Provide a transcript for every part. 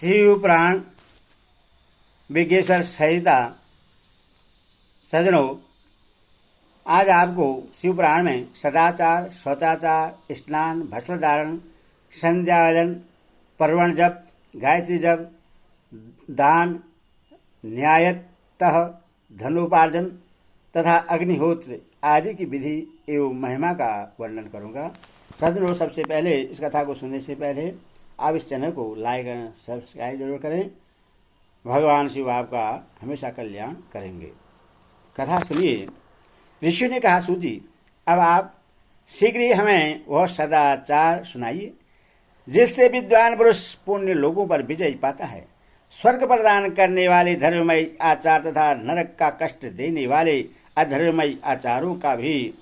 शिव पुराण विज्ञेश्वर संहिता। सज्जनों, आज आपको शिव पुराण में सदाचार, शौचाचार, स्नान, भस्म धारण, संध्यावदन, पर्वण जप, गायत्री जप, दान, न्यायतः धनोपार्जन तथा अग्निहोत्र आदि की विधि एवं महिमा का वर्णन करूंगा। सज्जनों, सबसे पहले इस कथा को सुनने से पहले आप इस चैनल को लाइक एंड सब्सक्राइब जरूर करें। भगवान शिव आपका हमेशा कल्याण करेंगे। कथा सुनिए। ऋषि ने कहा, सूजी, अब आप शीघ्र ही हमें वह सदाचार सुनाइए जिससे विद्वान पुरुष पुण्य लोगों पर विजय पाता है। स्वर्ग प्रदान करने वाले धर्ममय आचार तथा नरक का कष्ट देने वाले अधर्ममय आचारों का भी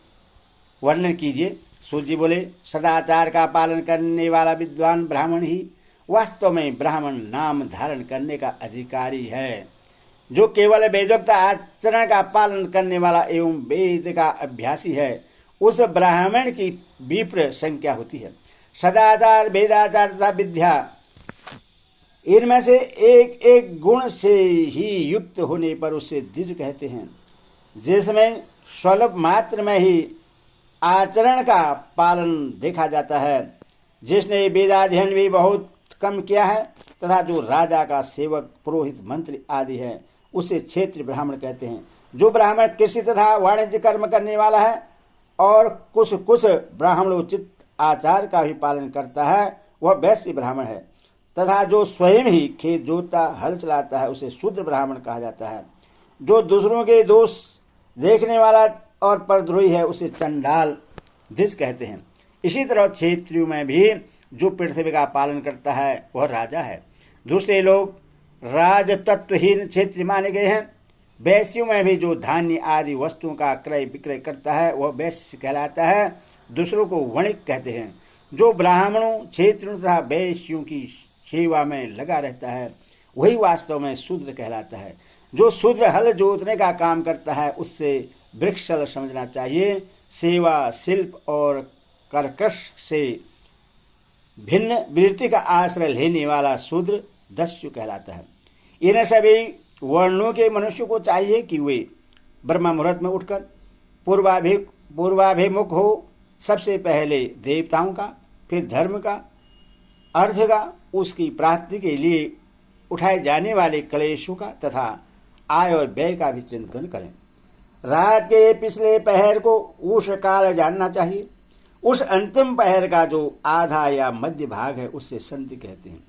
वर्णन कीजिए। सूजी बोले, सदाचार का पालन करने वाला विद्वान ब्राह्मण ही वास्तव में ब्राह्मण नाम धारण करने का अधिकारी है। जो केवल वेदोक्त आचरण का पालन करने वाला एवं वेद का अभ्यासी है, उस ब्राह्मण की विप्र संख्या होती है। सदाचार, वेदाचार तथा विद्या, इनमें से एक एक गुण से ही युक्त होने पर उसे द्विज कहते हैं। जिसमें स्वल्प मात्र में ही आचरण का पालन देखा जाता है, जिसने वेदाध्ययन भी बहुत कम किया है तथा जो राजा का सेवक, पुरोहित, मंत्री आदि है, उसे क्षेत्रीय ब्राह्मण कहते हैं। जो ब्राह्मण कृषि तथा वाणिज्य कर्म करने वाला है और कुछ ब्राह्मण उचित आचार का भी पालन करता है, वह वैश्य ब्राह्मण है। तथा जो स्वयं ही खेत जोतता, हल चलाता है, उसे शूद्र ब्राह्मण कहा जाता है। जो दूसरों के दोष देखने वाला और परद्रोही है, उसे चंडाल द्विज कहते हैं। इसी तरह क्षेत्रियों में भी जो पृथ्वी का पालन करता है, वह राजा है। दूसरे लोग राजतत्वहीन क्षेत्रीय माने गए हैं। वैश्यों में भी जो धान्य आदि वस्तुओं का क्रय विक्रय करता है, वह वैश्य कहलाता है। दूसरों को वणिक कहते हैं। जो ब्राह्मणों, क्षेत्रियों तथा वैश्यों की सेवा में लगा रहता है, वही वास्तव में शूद्र कहलाता है। जो शूद्र हल जोतने का काम करता है, उससे वृक्षल समझना चाहिए। सेवा, शिल्प और कर्कश से भिन्न वृत्ति का आश्रय लेने वाला शूद्र दस्यु कहलाता है। इन सभी वर्णों के मनुष्य को चाहिए कि वे ब्रह्म मुहूर्त में उठकर पूर्वाभिमुख हो। सबसे पहले देवताओं का, फिर धर्म का, अर्थ का, उसकी प्राप्ति के लिए उठाए जाने वाले क्लेशों का तथा आय और व्यय का भी चिंतन करें। रात के पिछले पहर को उष काल जानना चाहिए। उस अंतिम पहर का जो आधा या मध्य भाग है, उससे संधि कहते हैं।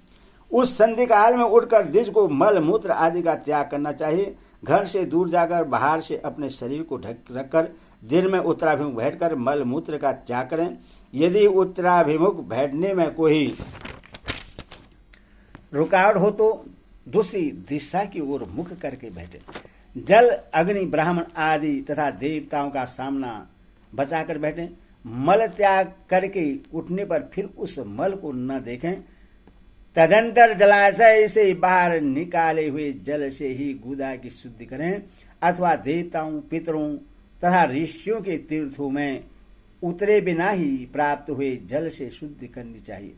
उस संधि काल में उठकर द्विज को मल मूत्र आदि का त्याग करना चाहिए। घर से दूर जाकर बाहर से अपने शरीर को ढक रखकर दिन में उत्तराभिमुख बैठकर मल मूत्र का त्याग करें। यदि उत्तराभिमुख बैठने में कोई रुकावट हो तो दूसरी दिशा की ओर मुख करके बैठे। जल, अग्नि, ब्राह्मण आदि तथा देवताओं का सामना बचाकर बैठें। मल त्याग करके उठने पर फिर उस मल को न देखें। तदंतर जलाशय से बाहर निकाले हुए जल से ही गुदा की शुद्धि करें अथवा देवताओं, पितरों तथा ऋषियों के तीर्थों में उतरे बिना ही प्राप्त हुए जल से शुद्धि करनी चाहिए।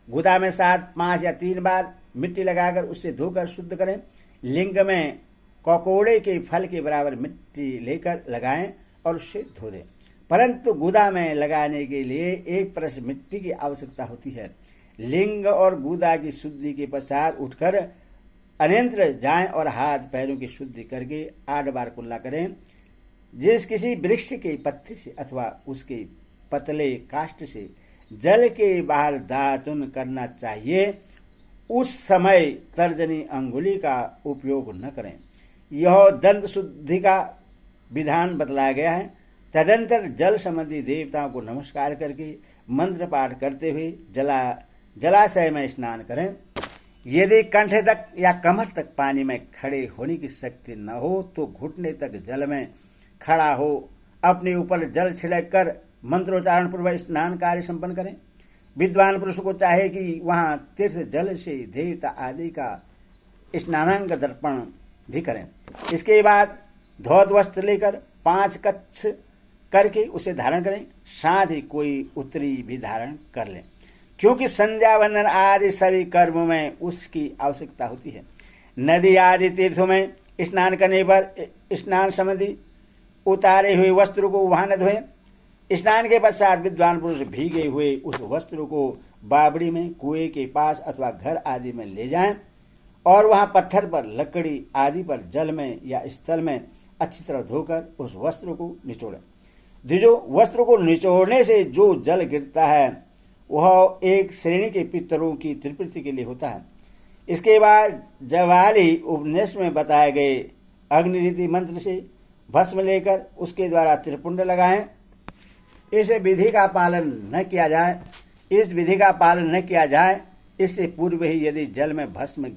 गुदा में 7, 5 या 3 बार मिट्टी लगाकर उससे धोकर शुद्ध करें। लिंग में ककोड़े के फल के बराबर मिट्टी लेकर लगाएं और उससे धो दें। परंतु गुदा में लगाने के लिए एक परस मिट्टी की आवश्यकता होती है। लिंग और गुदा की शुद्धि के पश्चात उठकर अन्यत्र जाएं और हाथ पैरों की शुद्धि करके 8 बार कुल्ला करें। जिस किसी वृक्ष के पत्ते से अथवा उसके पतले काष्ठ से जल के बाहर दातुन करना चाहिए, उस समय तर्जनी अंगुली का उपयोग न करें। यह दंत शुद्धि का विधान बतलाया गया है। तदंतर जल संबंधी देवताओं को नमस्कार करके मंत्र पाठ करते हुए जलाशय में स्नान करें। यदि कंठ तक या कमर तक पानी में खड़े होने की शक्ति न हो तो घुटने तक जल में खड़ा हो अपने ऊपर जल छिड़क कर मंत्रोच्चारण पूर्वक स्नान कार्य संपन्न करें। विद्वान पुरुष को चाहे कि वहां तीर्थ जल से देवता आदि का स्नानांग दर्पण भी करें। इसके बाद धौत वस्त्र लेकर 5 कच्छ करके उसे धारण करें। साथ ही कोई उत्तरी भी धारण कर लें। क्योंकि संध्या वंदन आदि सभी कर्मों में उसकी आवश्यकता होती है। नदी आदि तीर्थों में स्नान करने पर स्नान संबंधी उतारे हुए वस्त्र को वहां न धोएं। स्नान के पश्चात विद्वान पुरुष भीगे हुए उस वस्त्र को बावड़ी में, कुएं के पास अथवा घर आदि में ले जाएं और वहां पत्थर पर, लकड़ी आदि पर, जल में या स्थल में अच्छी तरह धोकर उस वस्त्र को निचोड़ें। जो वस्त्र को निचोड़ने से जो जल गिरता है वह एक श्रेणी के पितरों की तृप्ति के लिए होता है। इसके बाद जवाली उपनिषद में बताए गए अग्निरीति मंत्र से भस्म लेकर उसके द्वारा त्रिपुंड लगाएं। इस विधि का पालन न किया जाए इससे पूर्व ही यदि जल में भस्म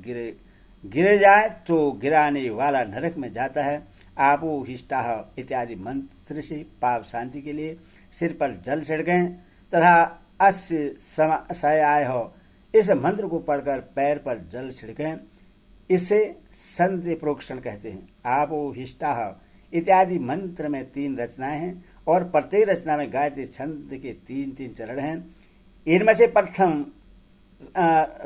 गिर जाए तो गिराने वाला नरक में जाता है। आपो हिष्टाह इत्यादि मंत्र से पाप शांति के लिए सिर पर जल छिड़कें तथा अस्य सयाय हो इस मंत्र को पढ़कर पैर पर जल छिड़कें। इसे संध्या प्रोक्षण कहते हैं। आपो हिष्टाह इत्यादि मंत्र में 3 रचनाएं हैं और प्रत्येक रचना में गायत्री छंद के 3-3 चरण हैं। इनमें से प्रथम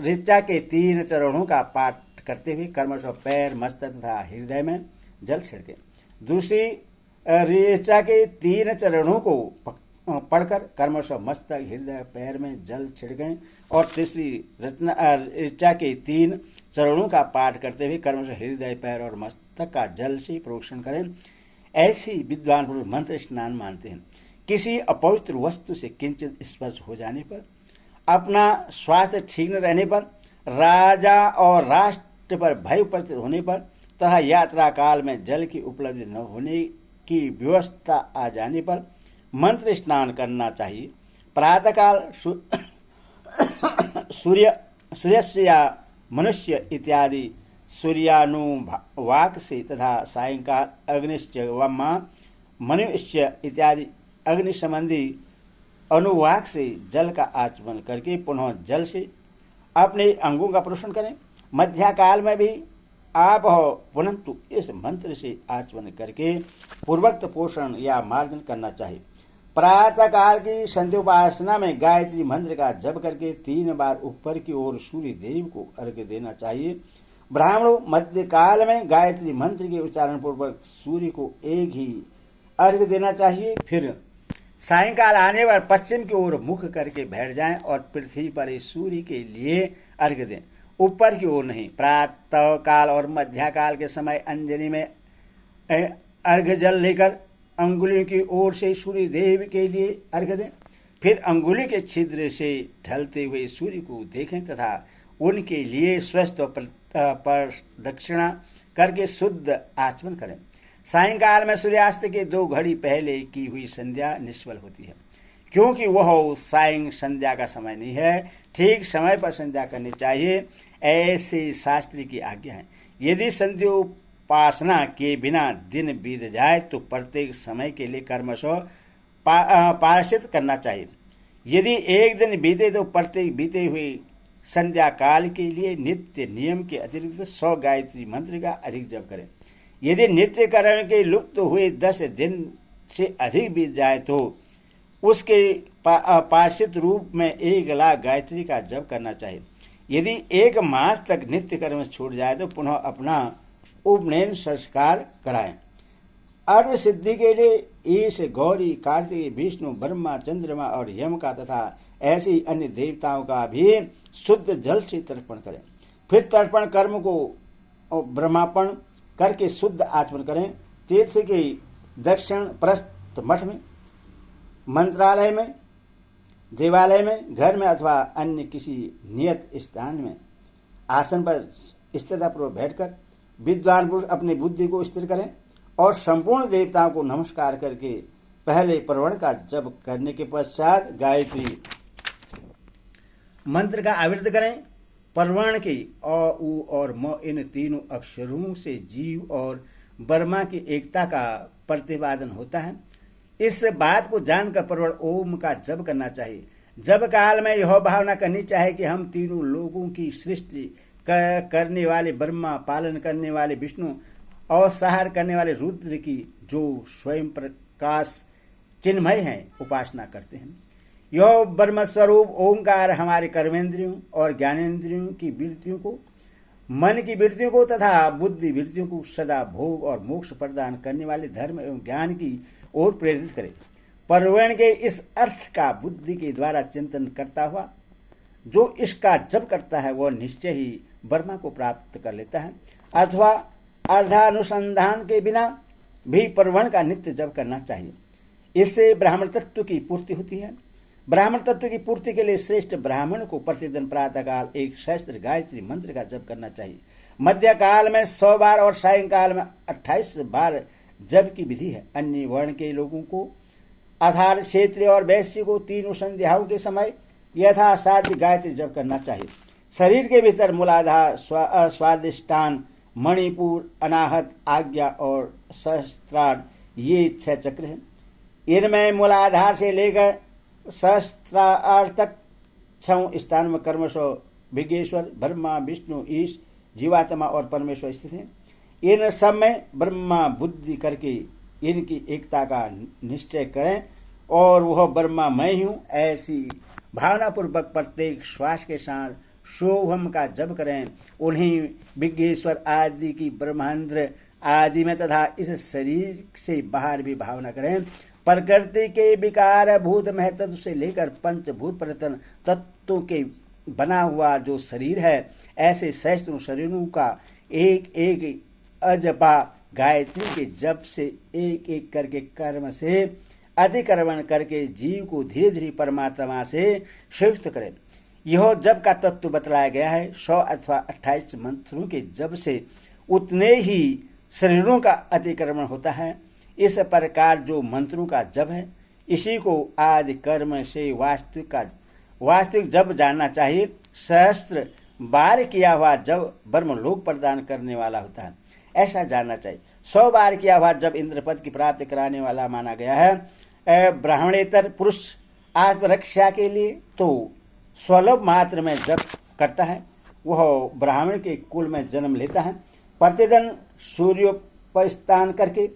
ऋचा के 3 चरणों का पाठ करते हुए क्रमशः पैर, मस्तक तथा हृदय में जल छिड़के। दूसरी ऋचा के 3 चरणों को पढ़कर क्रमशः मस्तक, हृदय, पैर में जल छिड़कें और तीसरी ऋचा के 3 चरणों का पाठ करते हुए क्रमशः हृदय, पैर और मस्तक का जल से प्रोक्षण करें। ऐसी विद्वान पुरुष मंत्र स्नान मानते हैं। किसी अपवित्र वस्तु से किंचित स्पर्श हो जाने पर, अपना स्वास्थ्य ठीक न रहने पर, राजा और राष्ट्र पर भय उपस्थित होने पर तथा यात्रा काल में जल की उपलब्धि न होने की व्यवस्था आ जाने पर मंत्र स्नान करना चाहिए। प्रातःकाल सूर्यस्य या मनुष्य इत्यादि सूर्यानुवाक से तथा सायंकाल अग्निश्च वमा मनुष्य इत्यादि अग्नि संबंधी अनुवाक से जल का आचमन करके पुनः जल से अपने अंगों का पोषण करें। मध्याकाल में भी आप हो, परंतु इस मंत्र से आचमन करके पूर्वोक्त पोषण या मार्जन करना चाहिए। प्रातःकाल की संध्योपासना में गायत्री मंत्र का जप करके 3 बार ऊपर की ओर सूर्य देव को अर्घ्य देना चाहिए। ब्राह्मणों मध्यकाल में गायत्री मंत्र के उच्चारण पूर्वक सूर्य को एक ही अर्घ्य देना चाहिए। फिर सायंकाल आने पर पश्चिम की ओर मुख करके बैठ जाएं और पृथ्वी पर इस सूर्य के लिए अर्घ्य दें, ऊपर की ओर नहीं। प्रातः काल और मध्याकाल के समय अंजलि में अर्घ्य जल लेकर अंगुली की ओर से सूर्य देव के लिए अर्घ्य दें। फिर अंगुली के छिद्र से ढलते हुए सूर्य को देखें तथा उनके लिए स्वस्थ प्रदक्षिणा करके शुद्ध आचमन करें। सायंकाल में सूर्यास्त के 2 घड़ी पहले की हुई संध्या निष्फल होती है, क्योंकि वह सायं संध्या का समय नहीं है। ठीक समय पर संध्या करनी चाहिए, ऐसे शास्त्री की आज्ञा है। यदि संध्योपासना के बिना दिन बीत जाए तो प्रत्येक समय के लिए कर्मशः प्रायश्चित करना चाहिए। यदि एक दिन बीते तो प्रत्येक बीते हुए संध्या काल के लिए नित्य नियम के अतिरिक्त 100 गायत्री मंत्र का अधिक जप करें। यदि नित्य कर्म के लुप्त हुए 10 दिन से अधिक बीत जाए तो उसके प्रायश्चित रूप में 1 लाख गायत्री का जप करना चाहिए। यदि 1 मास तक नित्य कर्म छूट जाए तो पुनः अपना उपनयन संस्कार कराएं। अर्घ सिद्धि के लिए ईश, गौरी, कार्तिक, विष्णु, ब्रह्मा, चंद्रमा और यम का तथा ऐसी अन्य देवताओं का भी शुद्ध जल से तर्पण करें। फिर तर्पण कर्म को ब्रह्मार्पण करके शुद्ध आचमन करें। तीर्थ के दक्षिण प्रस्थ मठ में, मंत्रालय में, देवालय में, घर में अथवा अन्य किसी नियत स्थान में आसन पर स्थिरतापूर्वक बैठकर विद्वान पुरुष अपनी बुद्धि को स्थिर करें और संपूर्ण देवताओं को नमस्कार करके पहले प्रवण का जप करने के पश्चात गायत्री मंत्र का आवृत्ति करें। प्रवण की अ, उ और म इन तीनों अक्षरों से जीव और ब्रह्मा की एकता का प्रतिपादन होता है। इस बात को जानकर प्रवण ओम का जप करना चाहिए। जब काल में यह भावना करनी चाहिए कि हम तीनों लोगों की सृष्टि करने वाले ब्रह्मा, पालन करने वाले विष्णु और संहार करने वाले रुद्र की, जो स्वयं प्रकाश चिन्मय हैं, उपासना करते हैं। यह ब्रह्म स्वरूप ओंकार हमारे कर्मेंद्रियों और ज्ञानेंद्रियों की वृत्तियों को, मन की वृत्तियों को तथा बुद्धि वृत्तियों को सदा भोग और मोक्ष प्रदान करने वाले धर्म एवं ज्ञान की ओर प्रेरित करे। परवर्ण के इस अर्थ का बुद्धि के द्वारा चिंतन करता हुआ जो इसका जप करता है वह निश्चय ही ब्रह्मा को प्राप्त कर लेता है, अथवा अर्धानुसंधान के बिना भी परवर्ण का नित्य जप करना चाहिए। इससे ब्राह्मण तत्व की पूर्ति होती है। ब्राह्मण तत्व की पूर्ति के लिए श्रेष्ठ ब्राह्मण को प्रतिदिन प्रातःकाल एक सहस्त्र गायत्री मंत्र का जप करना चाहिए। मध्य काल में 100 बार और सायंकाल में 28 बार जप की विधि है। अन्य वर्ण के लोगों को आधार क्षेत्रीय और वैश्य को 3 संध्याओं के समय यथासाध्य गायत्री जप करना चाहिए। शरीर के भीतर मूलाधार, स्वादिष्टान, मणिपुर, अनाहत, आज्ञा और सहस्त्रार ये 6 चक्र हैं। इनमें मूलाधार से लेकर सहस्त्रार तक 6 स्थान में कर्मशो विज्ञेश्वर, ब्रह्मा, विष्णु, ईश, जीवात्मा और परमेश्वर स्थित हैं। इन सब में ब्रह्मा बुद्धि करके इनकी एकता का निश्चय करें और वह ब्रह्मा मैं हूँ ऐसी भावनापूर्वक प्रत्येक श्वास के साथ शोभम का जप करें। उन्हीं विज्ञेश्वर आदि की ब्रह्मांड्र आदि में तथा इस शरीर से बाहर भी भावना करें। प्रकृति के विकार भूत महत्व से लेकर पंचभूत प्रतन तत्वों के बना हुआ जो शरीर है, ऐसे सहस्त्रों शरीरों का एक एक अजपा गायत्री के जप से एक एक करके कर्म से अतिक्रमण करके जीव को धीरे धीरे परमात्मा से संयुक्त करें। यह जप का तत्व बतलाया गया है। 100 अथवा 28 मंत्रों के जप से उतने ही शरीरों का अतिक्रमण होता है। इस प्रकार जो मंत्रों का जप है, इसी को आदि कर्म से वास्तविक जप जानना चाहिए। सहस्त्र बार किया हुआ जब ब्रह्मलोक प्रदान करने वाला होता है, ऐसा जानना चाहिए। 100 बार किया हुआ जब इंद्रपद की प्राप्ति कराने वाला माना गया है। ब्राह्मणेतर पुरुष आत्मरक्षा के लिए तो स्वल्प मात्र में जप करता है, वह ब्राह्मण के कुल में जन्म लेता है। प्रतिदिन सूर्योपस्तान करके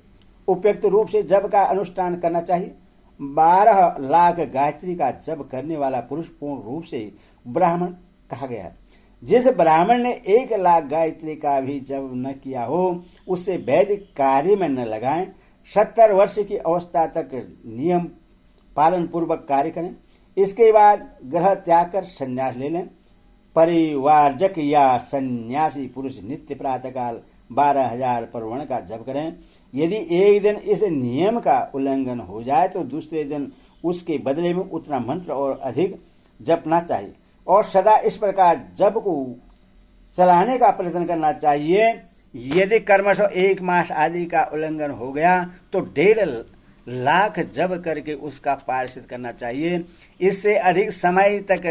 उपयुक्त रूप से जप का अनुष्ठान करना चाहिए। 12 लाख गायत्री का जप करने वाला पुरुष पूर्ण रूप से ब्राह्मण कहा गया है। जिस ब्राह्मण ने 1 लाख गायत्री का भी जप न किया हो, उससे वैदिक कार्य में न लगाएं। 70 वर्ष की अवस्था तक नियम पालन पूर्वक कार्य करें। इसके बाद ग्रह त्याग कर संन्यास ले लें। परिवारजक या सन्यासी पुरुष नित्य प्रातःकाल 12,000 परवर्ण का जप करें। यदि एक दिन इस नियम का उल्लंघन हो जाए तो दूसरे दिन उसके बदले में उतना मंत्र और अधिक जपना चाहिए और सदा इस प्रकार जप को चलाने का प्रयत्न करना चाहिए। यदि कर्मश 1 मास आदि का उल्लंघन हो गया तो 1.5 लाख जप करके उसका प्रायश्चित करना चाहिए। इससे अधिक समय तक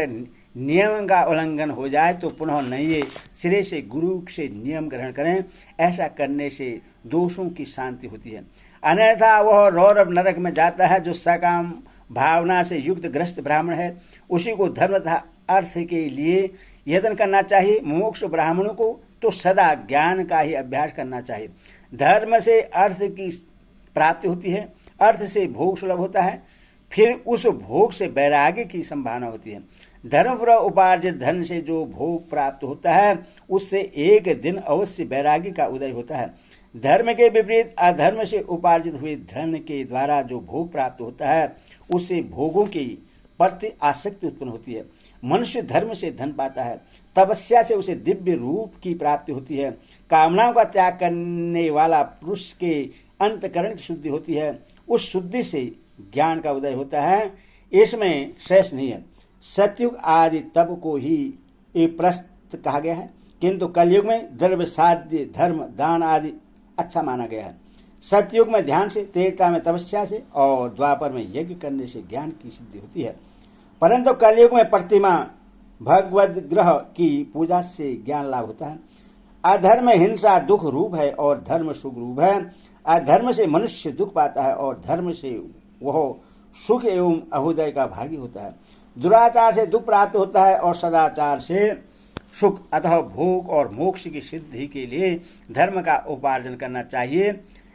नियम का उल्लंघन हो जाए तो पुनः नए सिरे से गुरु से नियम ग्रहण करें। ऐसा करने से दोषों की शांति होती है, अन्यथा वह रौरव नरक में जाता है। जो सकाम भावना से युक्त ग्रस्त ब्राह्मण है, उसी को धर्म तथा अर्थ के लिए यत्न करना चाहिए। मोक्ष ब्राह्मणों को तो सदा ज्ञान का ही अभ्यास करना चाहिए। धर्म से अर्थ की प्राप्ति होती है, अर्थ से भोग सुलभ होता है, फिर उस भोग से वैराग्य की संभावना होती है। धर्मपूर्वक उपार्जित धन से जो भोग प्राप्त होता है, उससे एक दिन अवश्य वैराग्य का उदय होता है। धर्म के विपरीत अधर्म से उपार्जित हुए धन के द्वारा जो भोग प्राप्त होता है, उससे भोगों की प्रति आसक्ति उत्पन्न होती है। मनुष्य धर्म से धन पाता है, तपस्या से उसे दिव्य रूप की प्राप्ति होती है। कामनाओं का त्याग करने वाला पुरुष के अंतकरण की शुद्धि होती है, उस शुद्धि से ज्ञान का उदय होता है। इसमें शेष नहीं है। सतयुग आदि तप को ही प्रस्त कहा गया है, किंतु कलयुग में द्रव्य साध्य धर्म दान आदि अच्छा माना गया है। सतयुग में ध्यान से, त्रेता में तपस्या से और द्वापर में यज्ञ करने से ज्ञान की सिद्धि होती है। परंतु कलयुग में प्रतिमा भगवद ग्रह की पूजा से ज्ञान लाभ होता है। अधर्म हिंसा दुख रूप है और धर्म सुख रूप है। अधर्म से मनुष्य दुख पाता है और धर्म से वह सुख एवं अहुदय का भागी होता है। दुराचार से दुख प्राप्त होता है और सदाचार से सुख। अतः भोग और मोक्ष की सिद्धि के लिए धर्म का उपार्जन करना चाहिए।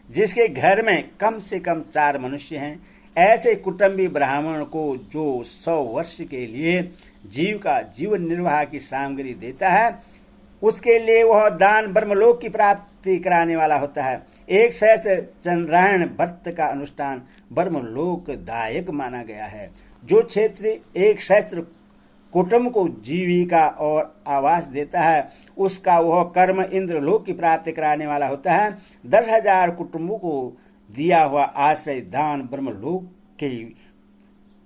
जिसके घर में कम से कम 4 मनुष्य हैं, ऐसे कुटुंबी ब्राह्मण को जो 100 वर्ष के लिए जीव का जीवन निर्वाह की सामग्री देता है, उसके लिए वह दान ब्रह्मलोक की प्राप्ति कराने वाला होता है। एक सहस्त्र चंद्रायण व्रत का अनुष्ठान ब्रह्मलोक दायक माना गया है। जो क्षेत्रीय एक सहस्त्र कुटुंब को जीविका और आवास देता है, उसका वह कर्म इंद्रलोक की प्राप्ति कराने वाला होता है। 10,000 कुटुंबों को दिया हुआ आश्रय दान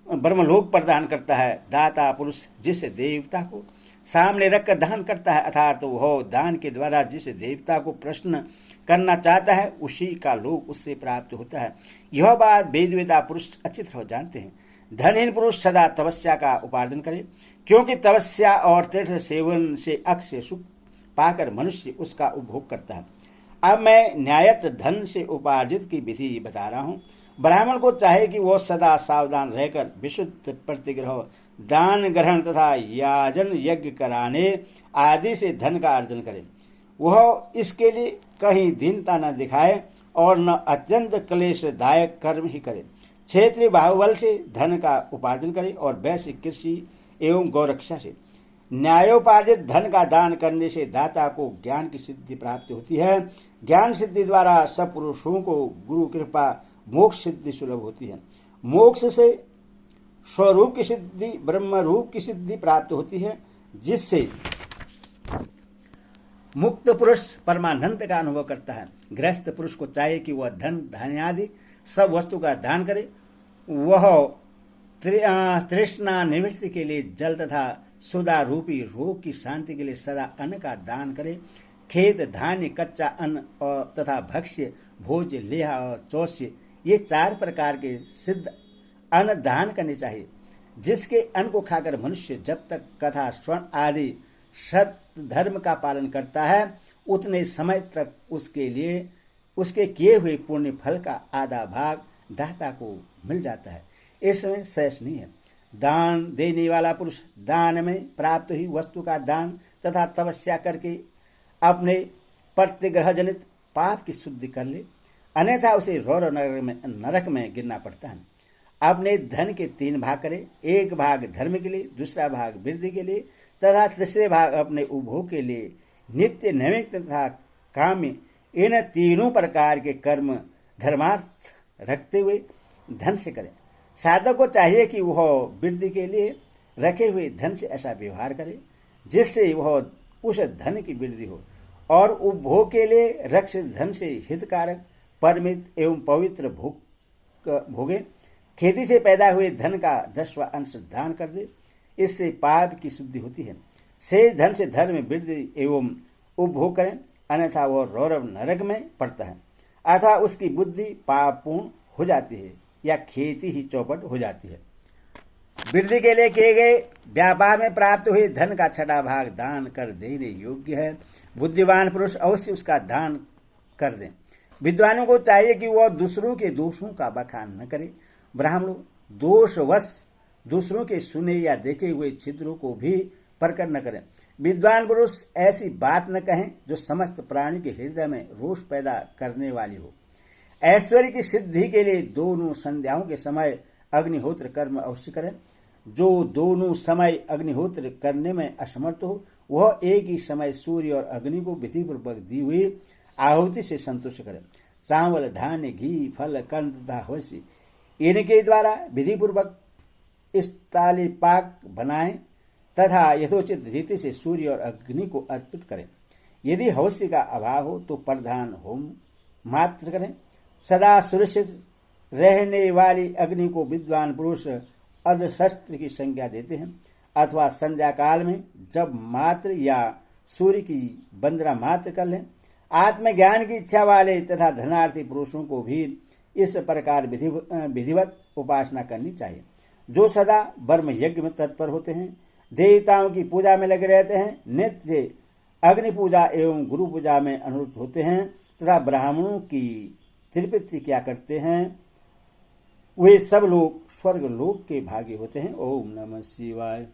ब्रह्मलोक प्रदान करता है। दाता पुरुष जिस देवता को सामने रखकर दान करता है, अर्थात तो वह दान के द्वारा जिस देवता को प्रश्न करना चाहता है, उसी का लोक उससे प्राप्त होता है। यह बात वेदवेता पुरुष अच्छी तरह जानते हैं। धनहीन पुरुष सदा तपस्या का उपार्जन करे, क्योंकि तपस्या और तीर्थ सेवन से अक्षय सुख पाकर मनुष्य उसका उपभोग करता है। अब मैं न्यायत धन से उपार्जित की विधि बता रहा हूँ। ब्राह्मण को चाहे कि वह सदा सावधान रहकर विशुद्ध प्रतिग्रह, दान ग्रहण तथा याजन यज्ञ कराने आदि से धन का अर्जन करे। वह इसके लिए कहीं दीनता न दिखाए और न अत्यंत क्लेशदायक कर्म ही करे। क्षेत्रीय बाहुबल से धन का उपार्जन करे और वैश्य कृषि एवं गौरक्षा से। न्यायोपार्जित धन का दान करने से दाता को ज्ञान की सिद्धि प्राप्त होती है। ज्ञान सिद्धि द्वारा सब पुरुषों को गुरु कृपा मोक्ष सिद्धि सुलभ होती है। मोक्ष से स्वरूप की सिद्धि, ब्रह्म रूप की सिद्धि प्राप्त होती है, जिससे मुक्त पुरुष परमानंद का अनुभव करता है। गृहस्थ पुरुष को चाहिए कि वह धन धान्य आदि सब वस्तु का दान करे। वह तृष्णा निवृत्ति के लिए जल तथा सुधा रूपी रोग की शांति के लिए सदा अन्न का दान करे। खेत धान्य, कच्चा अन्न और तथा भक्ष्य, भोज, लेहा और चौस्य, ये 4 प्रकार के सिद्ध अन्न दान करने चाहिए। जिसके अन्न को खाकर मनुष्य जब तक कथा श्रवण आदि सत्य धर्म का पालन करता है, उतने समय तक उसके लिए उसके किए हुए पुण्य फल का आधा भाग दाता को मिल जाता है। इसमें शेष नहीं है। दान देने वाला पुरुष दान में प्राप्त हुई वस्तु का दान तथा तपस्या करके अपने प्रतिग्रह जनित पाप की शुद्धि कर ले, अन्यथा उसे रौरव नरक में गिरना पड़ता है। अपने धन के 3 भाग करे। एक भाग धर्म के लिए, दूसरा भाग वृद्धि के लिए तथा तीसरे भाग अपने उपभोग के लिए। नित्य नैमित्त तथा काम्य, इन तीनों प्रकार के कर्म धर्मार्थ रखते हुए धन से करें। साधक को चाहिए कि वह वृद्धि के लिए रखे हुए धन से ऐसा व्यवहार करे जिससे वह उस धन की वृद्धि हो, और उपभोग के लिए रक्षित धन से हितकारक, परमित एवं पवित्र भोगे। खेती से पैदा हुए धन का 10वां अंश दान कर दे, इससे पाप की शुद्धि होती है। शेष धन से धर्म वृद्धि एवं उपभोग करें, अन्यथा वह रौरव नरक में पड़ता है, अथवा उसकी बुद्धि पापपूर्ण हो जाती है या खेती ही चौपट हो जाती है। वृद्धि के लिए किए गए व्यापार में प्राप्त हुए धन का 6वां भाग दान कर देने योग्य है। बुद्धिमान पुरुष अवश्य उसका दान कर दें। विद्वानों को चाहिए कि वह दूसरों के दोषों का बखान न करे। ब्राह्मणों दोषवश दूसरों के सुने या देखे हुए छिद्रों को भी प्रकट न करें। विद्वान पुरुष ऐसी बात न कहें जो समस्त प्राणी के हृदय में रोष पैदा करने वाली हो। ऐश्वर्य की सिद्धि के लिए दोनों संध्याओं के समय अग्निहोत्र कर्म अवश्य करें। जो दोनों समय अग्निहोत्र करने में असमर्थ हो, वह एक ही समय सूर्य और अग्नि को विधिपूर्वक दी हुई आहुति से संतुष्ट करें। चावल, धान्य, घी, फल, कंद तथा हवसी, इनके द्वारा विधिपूर्वक इस्ताली पाक बनाएं तथा यथोचित रीति से सूर्य और अग्नि को अर्पित करें। यदि हवस्य का अभाव हो तो प्रधान होम मात्र करें। सदा सुरक्षित रहने वाली अग्नि को विद्वान पुरुष अर्धशस्त्र की संज्ञा देते हैं, अथवा संध्या काल में जब मात्र या सूर्य की वंदना मात्र कर लें। आत्मज्ञान की इच्छा वाले तथा धनार्थी पुरुषों को भी इस प्रकार विधिवत उपासना करनी चाहिए। जो सदा ब्रह्म यज्ञ में तत्पर होते हैं, देवताओं की पूजा में लगे रहते हैं, नित्य अग्नि पूजा एवं गुरु पूजा में अनुरत होते हैं तथा ब्राह्मणों की तृप्ति क्या करते हैं, वे सब लोग स्वर्ग लोक के भागी होते हैं। ओम नमः शिवाय।